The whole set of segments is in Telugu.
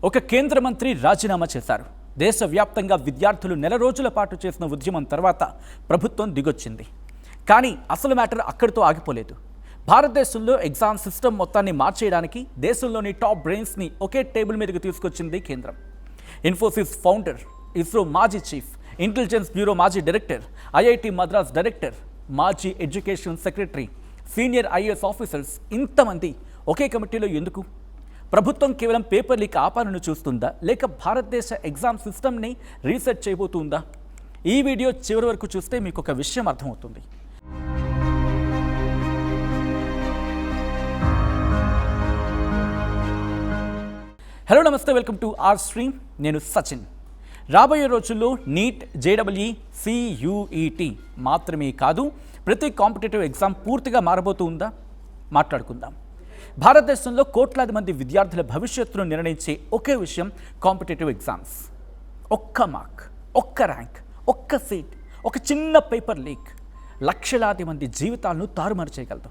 ఒక కేంద్ర మంత్రి రాజీనామా చేశారు. దేశవ్యాప్తంగా విద్యార్థులు నెల రోజుల పాటు చేసిన ఉద్యమం తర్వాత ప్రభుత్వం దిగొచ్చింది. కానీ అసలు మ్యాటర్ అక్కడితో ఆగిపోలేదు. భారతదేశంలో ఎగ్జామ్ సిస్టమ్ మొత్తాన్ని మార్చేయడానికి దేశంలోని టాప్ బ్రెయిన్స్ని ఒకే టేబుల్ మీదకి తీసుకొచ్చింది కేంద్రం. ఇన్ఫోసిస్ ఫౌండర్, ఇస్రో మాజీ చీఫ్, ఇంటెలిజెన్స్ బ్యూరో మాజీ డైరెక్టర్, ఐఐటి మద్రాస్ డైరెక్టర్, మాజీ education secretary, senior IAS officers ఇంతమంది ఒకే కమిటీలో ఎందుకు? ప్రభుత్వం కేవలం పేపర్ లీక్ ఆపాలను చూస్తుందా, లేక భారతదేశ ఎగ్జామ్ సిస్టమ్ని రీసెట్ చేయబోతుందా? ఈ వీడియో చివరి వరకు చూస్తే మీకు ఒక విషయం అర్థమవుతుంది. హలో నమస్తే, వెల్కమ్ టు ఆర్ స్ట్రీమ్. నేను సచిన్. రాబోయే రోజుల్లో నీట్, జేడబ్ల్యూ, సియుఈటి మాత్రమే కాదు, ప్రతి కాంపిటేటివ్ ఎగ్జామ్ పూర్తిగా మారబోతుందా? మాట్లాడుకుందాం. భారతదేశంలో కోట్లాది మంది విద్యార్థుల భవిష్యత్తును నిర్ణయించే ఒకే విషయం కాంపిటేటివ్ ఎగ్జామ్స్. ఒక్క మార్క్, ఒక్క ర్యాంక్, ఒక్క సీట్, ఒక చిన్న పేపర్ లీక్ లక్షలాది మంది జీవితాలను తారుమారు చేయగలదు.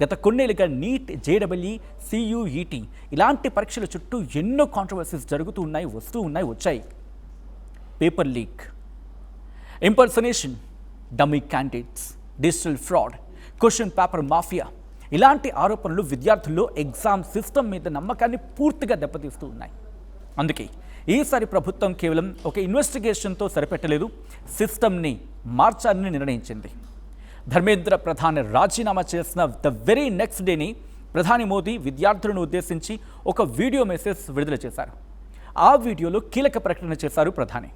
గత కొన్నేళ్ళుగా నీట్, జేడబ్ల్యూ, సియుఈటి ఇలాంటి పరీక్షల చుట్టూ ఎన్నో కాంట్రవర్సీస్ జరుగుతూ ఉన్నాయి, వచ్చాయి. Paper leak, impersonation, dummy candidates, digital fraud, question paper mafia ఇలాంటి ఆరోపణలు విద్యార్థుల్లో ఎగ్జామ్ సిస్టమ్ మీద నమ్మకాన్ని పూర్తిగా దెబ్బతీస్తూ ఉన్నాయి. అందుకే ఈసారి ప్రభుత్వం కేవలం ఒక ఇన్వెస్టిగేషన్తో సరిపెట్టలేదు, సిస్టమ్ని మార్చాలని నిర్ణయించింది. ధర్మేంద్ర ప్రధాన్ రాజీనామా చేసిన ద వెరీ నెక్స్ట్ డేని ప్రధాని మోదీ విద్యార్థులను ఉద్దేశించి ఒక వీడియో మెసేజ్ విడుదల చేశారు. ఆ వీడియోలో కీలక ప్రకటన చేశారు ప్రధాని.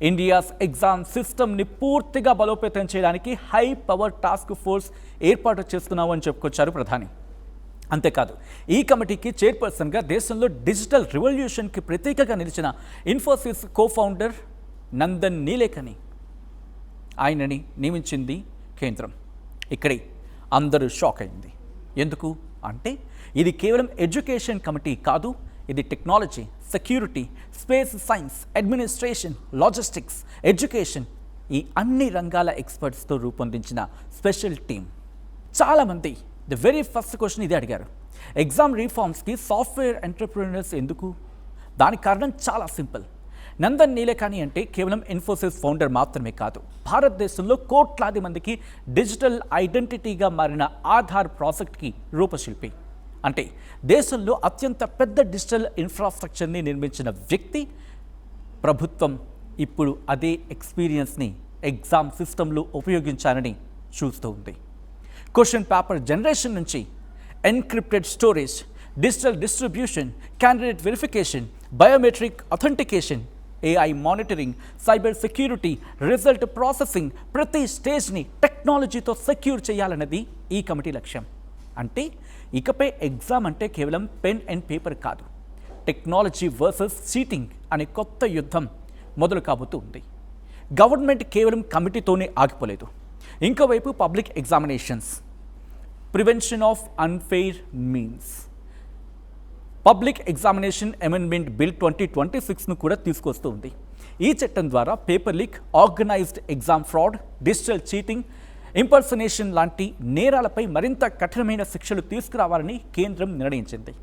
ఇండియాస్ ఎగ్జామ్ సిస్టమ్ని పూర్తిగా బలోపేతం చేయడానికి హై పవర్ టాస్క్ ఫోర్స్ ఏర్పాటు చేస్తున్నామని చెప్పుకొచ్చారు ప్రధాని. అంతేకాదు, ఈ కమిటీకి చైర్పర్సన్గా దేశంలో డిజిటల్ రివల్యూషన్కి ప్రతీకగా నిలిచిన ఇన్ఫోసిస్ కోఫౌండర్ నందన్ నీలేకని ఆయనని నియమించింది కేంద్రం. ఇక్కడే అందరూ షాక్ అయింది. ఎందుకు అంటే ఇది కేవలం ఎడ్యుకేషన్ కమిటీ కాదు, ఇది technology, security, space science, administration, logistics, education ఈ అన్ని రంగాల ఎక్స్పర్ట్స్తో రూపొందించిన స్పెషల్ టీం. చాలామంది ది వెరీ ఫస్ట్ క్వశ్చన్ ఇదే అడిగారు, ఎగ్జామ్ రీఫార్మ్స్కి సాఫ్ట్వేర్ ఎంటర్ప్రెన్యూర్స్ ఎందుకు? దానికి కారణం చాలా సింపుల్. నందన్ నీలేకని అంటే కేవలం ఇన్ఫోసిస్ ఫౌండర్ మాత్రమే కాదు, భారతదేశంలో కోట్లాది మందికి డిజిటల్ ఐడెంటిటీగా మారిన ఆధార్ ప్రాజెక్ట్కి రూపశిల్పి. అంటే దేశంలో అత్యంత పెద్ద డిజిటల్ ఇన్ఫ్రాస్ట్రక్చర్ని నిర్మించిన వ్యక్తి. ప్రభుత్వం ఇప్పుడు అదే ఎక్స్పీరియన్స్ని ఎగ్జామ్ సిస్టంలో ఉపయోగించాలని చూస్తూ ఉంది. క్వశ్చన్ పేపర్ జనరేషన్ నుంచి encrypted storage, digital distribution, candidate verification, biometric authentication, AI monitoring, cyber security, result processing, ప్రతి స్టేజ్ని టెక్నాలజీతో సెక్యూర్ చేయాలన్నది ఈ కమిటీ లక్ష్యం. అంటే ఇకపై ఎగ్జామ్ అంటే కేవలం పెన్ అండ్ పేపర్ కాదు, టెక్నాలజీ వర్సెస్ చీటింగ్ అనే కొత్త యుద్ధం మొదలు కాబోతూ ఉంది. గవర్నమెంట్ కేవలం కమిటీతోనే ఆగిపోలేదు. ఇంకోవైపు public examinations, prevention of unfair means, public examination amendment bill 2026ను కూడా తీసుకొస్తూ ఉంది. ఈ చట్టం ద్వారా paper leak, organised exam fraud, digital cheating, impersonation లాంటి నేరాలపై మరింత కఠినమైన శిక్షలు తీసుకురావాలని కేంద్రం నిర్ణయించింది.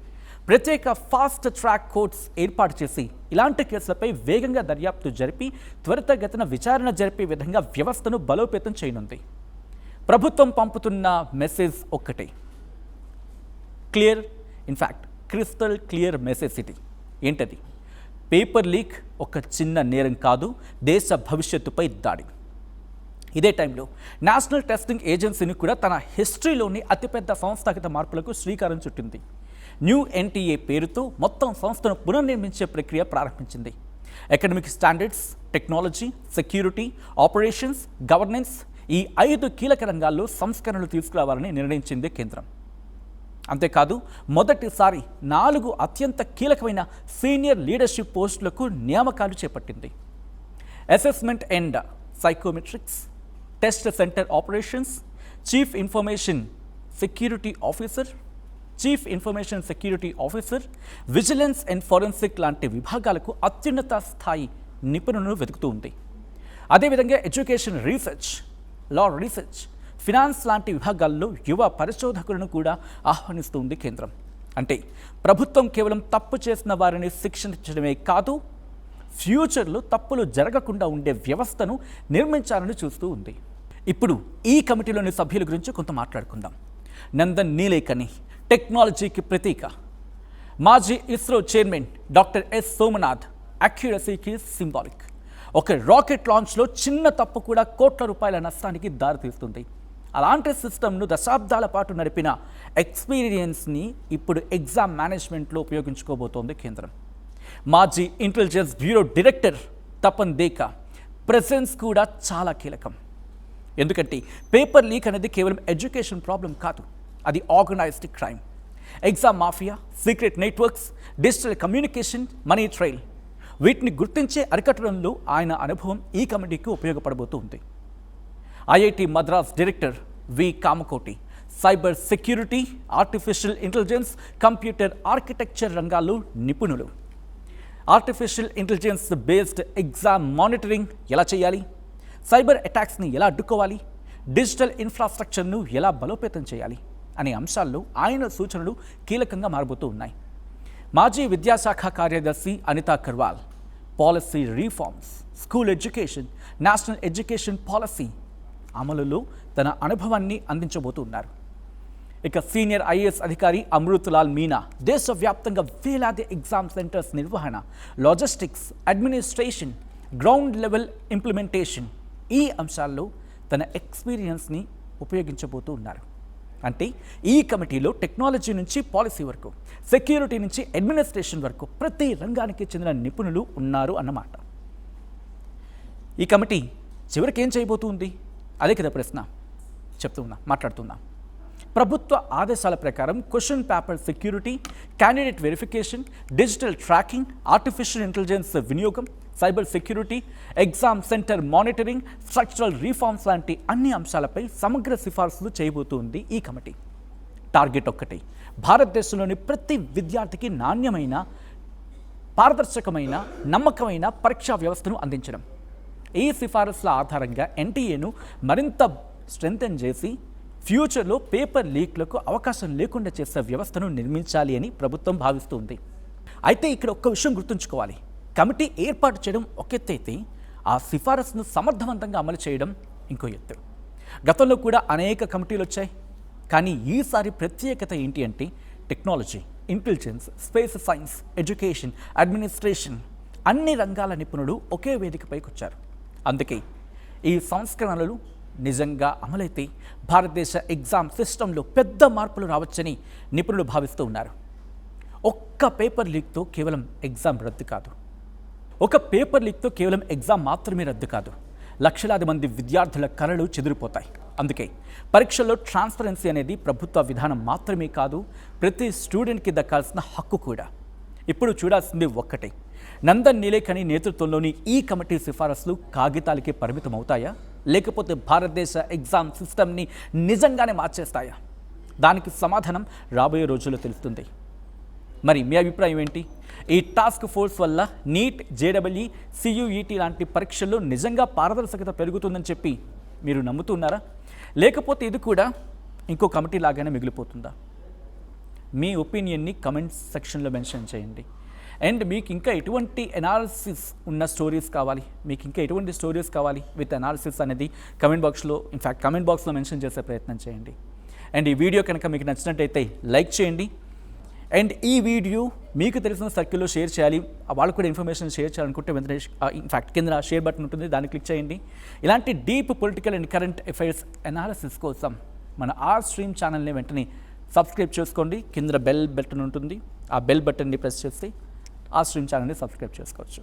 ప్రత్యేక ఫాస్ట్ ట్రాక్ కోర్ట్స్ ఏర్పాటు చేసి ఇలాంటి కేసులపై వేగంగా దర్యాప్తు జరిపి త్వరితగతిన విచారణ జరిపే విధంగా వ్యవస్థను బలోపేతం చేయనుంది. ప్రభుత్వం పంపుతున్న మెసేజ్ ఒక్కటే, clear, in fact crystal clear message ఇది. ఏంటది? పేపర్ లీక్ ఒక చిన్న నేరం కాదు, దేశ భవిష్యత్తుపై దాడి. ఇదే టైంలో నేషనల్ టెస్టింగ్ ఏజెన్సీని కూడా తన హిస్టరీలోని అతిపెద్ద సంస్థాగత మార్పులకు శ్రీకారం చుట్టింది. న్యూ ఎన్టీఏ పేరుతో మొత్తం సంస్థను పునర్నిర్మించే ప్రక్రియ ప్రారంభించింది. Academic standards, technology, security, operations, governance ఈ 5 కీలక రంగాల్లో సంస్కరణలు తీసుకురావాలని నిర్ణయించింది కేంద్రం. అంతేకాదు, మొదటిసారి 4 అత్యంత కీలకమైన సీనియర్ లీడర్షిప్ పోస్టులకు నియామకాలు చేపట్టింది. Assessment and psychometrics, test centre operations, chief information security officer, vigilance and forensic లాంటి విభాగాలకు అత్యున్నత స్థాయి నిపుణులను వెతుకుతూ ఉంది. అదేవిధంగా ఎడ్యుకేషన్ రీసెర్చ్, లా రీసెర్చ్, ఫినాన్స్ లాంటి విభాగాల్లో యువ పరిశోధకులను కూడా ఆహ్వానిస్తుంది కేంద్రం. అంటే ప్రభుత్వం కేవలం తప్పు చేసిన వారిని శిక్షించడమే కాదు, ఫ్యూచర్లో తప్పులు జరగకుండా ఉండే వ్యవస్థను నిర్మించాలని చూస్తూ ఉంది. ఇప్పుడు ఈ కమిటీలోని సభ్యుల గురించి కొంత మాట్లాడుకుందాం. నందన్ నీలేకని టెక్నాలజీకి ప్రతీక, మాజీ ISRO chairman doctor S Somanath అక్యురసీకి సింబాలిక్. ఒక రాకెట్ లాంచ్లో చిన్న తప్పు కూడా కోట్ల రూపాయల నష్టానికి దారితీస్తుంది. అలాంటి సిస్టమ్ను దశాబ్దాల పాటు నడిపిన ఎక్స్పీరియన్స్ని ఇప్పుడు ఎగ్జామ్ మేనేజ్మెంట్లో ఉపయోగించుకోబోతోంది కేంద్రం. మాజీ intelligence bureau director Tapan Deka presence కూడా చాలా కీలకం. ఎందుకంటే పేపర్ లీక్ అనేది కేవలం ఎడ్యుకేషన్ ప్రాబ్లం కాదు, అది organised crime. Exam mafia, secret networks, digital communication, money trail, వీటిని గుర్తించే అరికట్టడంలో ఆయన అనుభవం ఈ కమిటీకి ఉపయోగపడబోతుంది. IIT Madras director V Kamakoti cyber security, artificial intelligence, computer architecture రంగాల్లో నిపుణులు. Artificial intelligence based exam monitoring ఎలా చేయాలి, సైబర్ అటాక్స్ని ఎలా అడ్డుకోవాలి, డిజిటల్ ఇన్ఫ్రాస్ట్రక్చర్ను ఎలా బలోపేతం చేయాలి అనే అంశాల్లో ఆయన సూచనలు కీలకంగా మారబోతూ ఉన్నాయి. మాజీ విద్యాశాఖ కార్యదర్శి Anita Karwal policy reforms, school education, national education policy అమలులో తన అనుభవాన్ని అందించబోతున్నారు. ఇక సీనియర్ ఐఏఎస్ అధికారి అమృత్ లాల్ మీనా దేశవ్యాప్తంగా వేలాది ఎగ్జామ్ సెంటర్స్ నిర్వహణ, logistics, administration, ground level implementation, ఈ అంశాల్లో తన ఎక్స్పీరియన్స్ని ఉపయోగించబోతూ ఉన్నారు. అంటే ఈ కమిటీలో టెక్నాలజీ నుంచి పాలసీ వరకు, సెక్యూరిటీ నుంచి అడ్మినిస్ట్రేషన్ వరకు ప్రతి రంగానికి చెందిన నిపుణులు ఉన్నారు అన్నమాట. ఈ కమిటీ చివరికి ఏం చేయబోతుంది, అదే కదా ప్రశ్న. మాట్లాడుతున్నా. ప్రభుత్వ ఆదేశాల ప్రకారం question paper security, candidate verification, digital tracking, artificial intelligence వినియోగం, cyber security, exam centre monitoring, structural reforms లాంటి అన్ని అంశాలపై సమగ్ర సిఫార్సులు చేయబోతుంది ఈ కమిటీ. టార్గెట్ ఒక్కటే, భారతదేశంలోని ప్రతి విద్యార్థికి నాణ్యమైన, పారదర్శకమైన, నమ్మకమైన పరీక్షా వ్యవస్థను అందించడం. ఈ సిఫారసుల ఆధారంగా ఎన్టీఏను మరింత స్ట్రెంథెన్ చేసి ఫ్యూచర్లో పేపర్ లీక్లకు అవకాశం లేకుండా చేసే వ్యవస్థను నిర్మించాలి అని ప్రభుత్వం భావిస్తుంది. అయితే ఇక్కడ ఒక్క విషయం గుర్తుంచుకోవాలి, కమిటీ ఏర్పాటు చేయడం ఒక ఎత్తు అయితే ఆ సిఫారసును సమర్థవంతంగా అమలు చేయడం ఇంకో ఎత్తు. గతంలో కూడా అనేక కమిటీలు వచ్చాయి, కానీ ఈసారి ప్రత్యేకత ఏంటి అంటే technology, intelligence, space science, education, administration అన్ని రంగాల నిపుణులు ఒకే వేదికపైకి వచ్చారు. అందుకే ఈ సంస్కరణలు నిజంగా అమలైతే భారతదేశ ఎగ్జామ్ సిస్టంలో పెద్ద మార్పులు రావచ్చని నిపుణులు భావిస్తూ ఉన్నారు. ఒక్క పేపర్ లీక్తో కేవలం ఎగ్జామ్ రద్దు కాదు, ఒక పేపర్ లీక్తో కేవలం ఎగ్జామ్ మాత్రమే రద్దు కాదు, లక్షలాది మంది విద్యార్థుల కలలు చెదిరిపోతాయి. అందుకే పరీక్షల్లో ట్రాన్స్పరెన్సీ అనేది ప్రభుత్వ విధానం మాత్రమే కాదు, ప్రతి స్టూడెంట్కి దక్కాల్సిన హక్కు కూడా. ఇప్పుడు చూడాల్సింది ఒక్కటే, నందన్ నీలేకని నేతృత్వంలోని ఈ కమిటీ సిఫారసులు కాగితాలకే పరిమితం అవుతాయా, లేకపోతే భారతదేశ ఎగ్జామ్ సిస్టమ్ని నిజంగానే మార్చేస్తాయా? దానికి సమాధానం రాబోయే రోజుల్లో తెలుస్తుంది. మరి మీ అభిప్రాయం ఏంటి? ఈ టాస్క్ ఫోర్స్ వల్ల నీట్, జేడబ్ల్యూ, సియుఈటీ లాంటి పరీక్షల్లో నిజంగా పారదర్శకత పెరుగుతుందని చెప్పి మీరు నమ్ముతున్నారా, లేకపోతే ఇది కూడా ఇంకో కమిటీ లాగానే మిగిలిపోతుందా? మీ ఒపీనియన్ని కమెంట్స్ సెక్షన్లో మెన్షన్ చేయండి. అండ్ మీకు ఇంకా ఎటువంటి ఎనాలిసిస్ ఉన్న స్టోరీస్ కావాలి, మీకు ఇంకా ఎటువంటి స్టోరీస్ కావాలి విత్ అనాలిసిస్ అనేది కమెంట్ బాక్స్లో మెన్షన్ చేసే ప్రయత్నం చేయండి. అండ్ ఈ వీడియో కనుక మీకు నచ్చినట్టయితే లైక్ చేయండి. అండ్ ఈ వీడియో మీకు తెలిసిన సర్కిల్లో షేర్ చేయాలి, వాళ్ళు కూడా ఇన్ఫర్మేషన్ షేర్ చేయాలనుకుంటే వెంటనే కింద షేర్ బటన్ ఉంటుంది, దాన్ని క్లిక్ చేయండి. ఇలాంటి deep political and current affairs analysis కోసం మన ఆర్ స్ట్రీమ్ ఛానల్ని వెంటనే సబ్స్క్రైబ్ చేసుకోండి. కింద బెల్ బటన్ ఉంటుంది, ఆ బెల్ బటన్ని ప్రెస్ చేస్తే ఆ స్ట్రీమ్ ఛానల్ని సబ్స్క్రైబ్ చేసుకోవచ్చు.